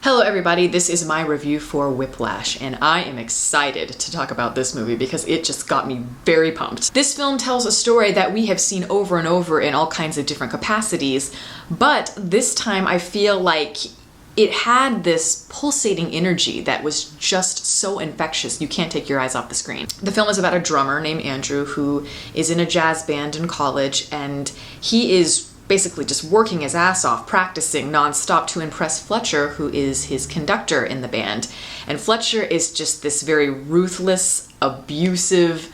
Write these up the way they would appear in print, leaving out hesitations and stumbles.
Hello everybody, this is my review for Whiplash, and I am excited to talk about this movie because it just got me very pumped. This film tells a story that we have seen over and over in all kinds of different capacities, but this time I feel like it had this pulsating energy that was just so infectious you can't take your eyes off the screen. The film is about a drummer named Andrew who is in a jazz band in college, and he is basically just working his ass off, practicing nonstop to impress Fletcher, who is his conductor in the band. And Fletcher is just this very ruthless, abusive,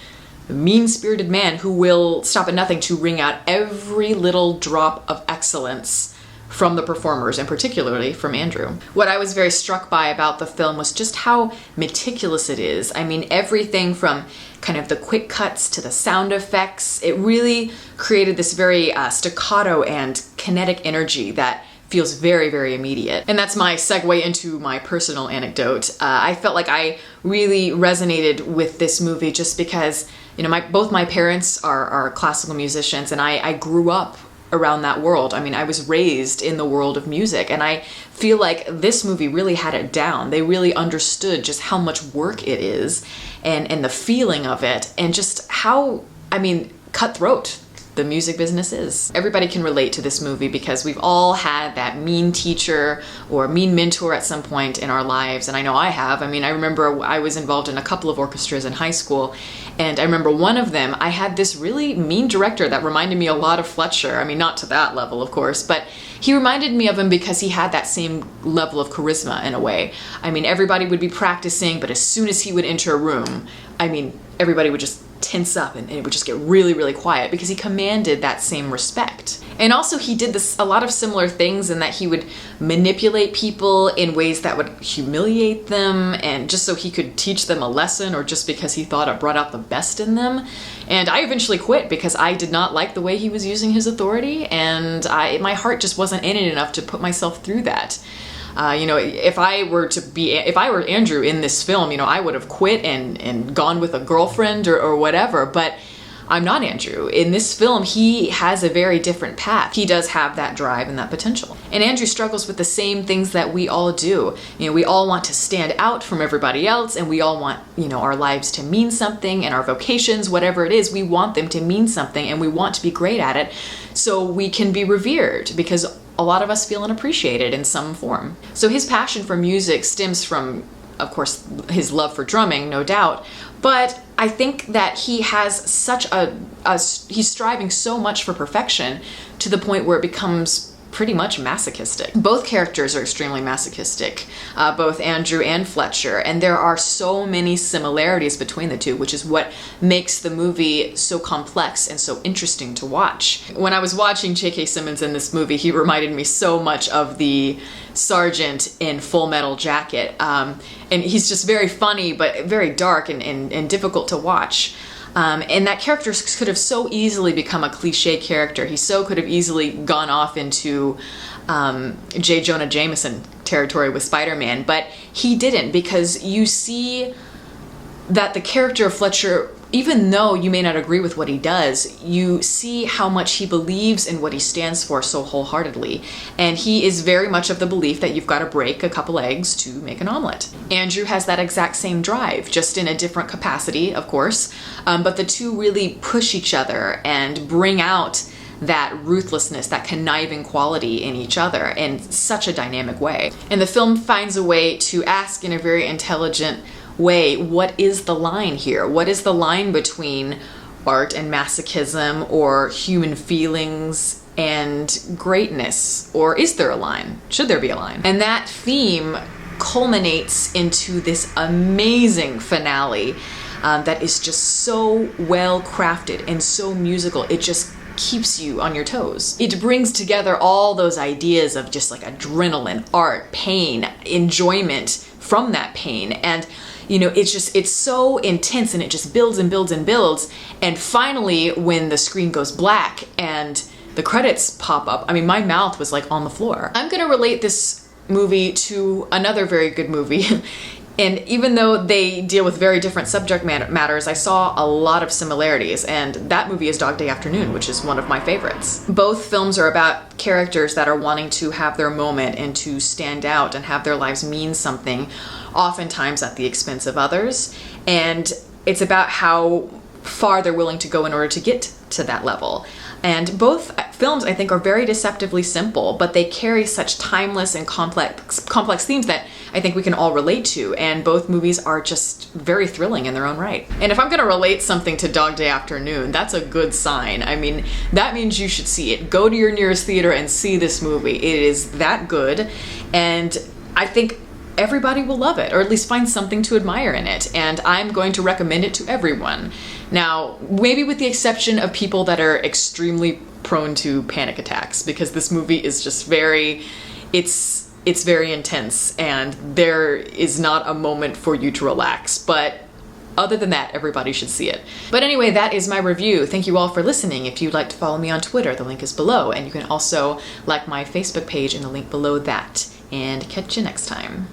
mean-spirited man who will stop at nothing to wring out every little drop of excellence from the performers, and particularly from Andrew. What I was very struck by about the film was just how meticulous it is. I mean, everything from kind of the quick cuts to the sound effects, it really created this very staccato and kinetic energy that feels very, very immediate. And that's my segue into my personal anecdote. I felt like I really resonated with this movie just because, you know, both my parents are classical musicians, and I grew up around that world. I mean, I was raised in the world of music, and I feel like this movie really had it down. They really understood just how much work it is and the feeling of it, and just how, I mean, cutthroat the music business is. Everybody can relate to this movie because we've all had that mean teacher or mean mentor at some point in our lives, and I know I have. I mean, I remember I was involved in a couple of orchestras in high school, and I remember one of them, I had this really mean director that reminded me a lot of Fletcher. I mean, not to that level, of course, but he reminded me of him because he had that same level of charisma in a way. I mean, everybody would be practicing, but as soon as he would enter a room, I mean, everybody would just tense up and it would just get really, really quiet because he commanded that same respect. And also he did a lot of similar things in that he would manipulate people in ways that would humiliate them, and just so he could teach them a lesson, or just because he thought it brought out the best in them. And I eventually quit because I did not like the way he was using his authority, and my heart just wasn't in it enough to put myself through that. You know, if I were Andrew in this film, you know, I would have quit and gone with a girlfriend or whatever, but I'm not Andrew. In this film, he has a very different path. He does have that drive and that potential. And Andrew struggles with the same things that we all do. You know, we all want to stand out from everybody else, and we all want, you know, our lives to mean something, and our vocations, whatever it is, we want them to mean something, and we want to be great at it so we can be revered, because a lot of us feel unappreciated in some form. So his passion for music stems from, of course, his love for drumming, no doubt, but I think that he has such he's striving so much for perfection to the point where it becomes pretty much masochistic. Both characters are extremely masochistic, both Andrew and Fletcher, and there are so many similarities between the two, which is what makes the movie so complex and so interesting to watch. When I was watching J.K. Simmons in this movie, he reminded me so much of the sergeant in Full Metal Jacket, and he's just very funny but very dark and difficult to watch. And that character could have so easily become a cliche character. He so could have easily gone off into J. Jonah Jameson territory with Spider-Man, but he didn't, because you see that the character of Fletcher, even though you may not agree with what he does, you see how much he believes in what he stands for so wholeheartedly. And he is very much of the belief that you've got to break a couple eggs to make an omelet. Andrew has that exact same drive, just in a different capacity, of course, but the two really push each other and bring out that ruthlessness, that conniving quality in each other in such a dynamic way. And the film finds a way to ask in a very intelligent way, what is the line here? What is the line between art and masochism, or human feelings and greatness? Or is there a line? Should there be a line? And that theme culminates into this amazing finale that is just so well crafted and so musical. It just keeps you on your toes. It brings together all those ideas of just like adrenaline, art, pain, enjoyment from that pain, and you know, it's so intense, and it just builds and builds and builds. And finally, when the screen goes black and the credits pop up, I mean, my mouth was like on the floor. I'm gonna relate this movie to another very good movie. And even though they deal with very different subject matters, I saw a lot of similarities, and that movie is Dog Day Afternoon, which is one of my favorites. Both films are about characters that are wanting to have their moment and to stand out and have their lives mean something, oftentimes at the expense of others. And it's about how far they're willing to go in order to get to that level. And both films, I think, are very deceptively simple, but they carry such timeless and complex themes that I think we can all relate to, and both movies are just very thrilling in their own right. And if I'm gonna relate something to Dog Day Afternoon, that's a good sign. I mean, that means you should see it. Go to your nearest theater and see this movie. It is that good, and I think everybody will love it, or at least find something to admire in it, and I'm going to recommend it to everyone. Now, maybe with the exception of people that are extremely prone to panic attacks, because this movie is just it's very intense, and there is not a moment for you to relax, but other than that, everybody should see it. But anyway, that is my review. Thank you all for listening. If you'd like to follow me on Twitter, the link is below, and you can also like my Facebook page in the link below that. And catch you next time.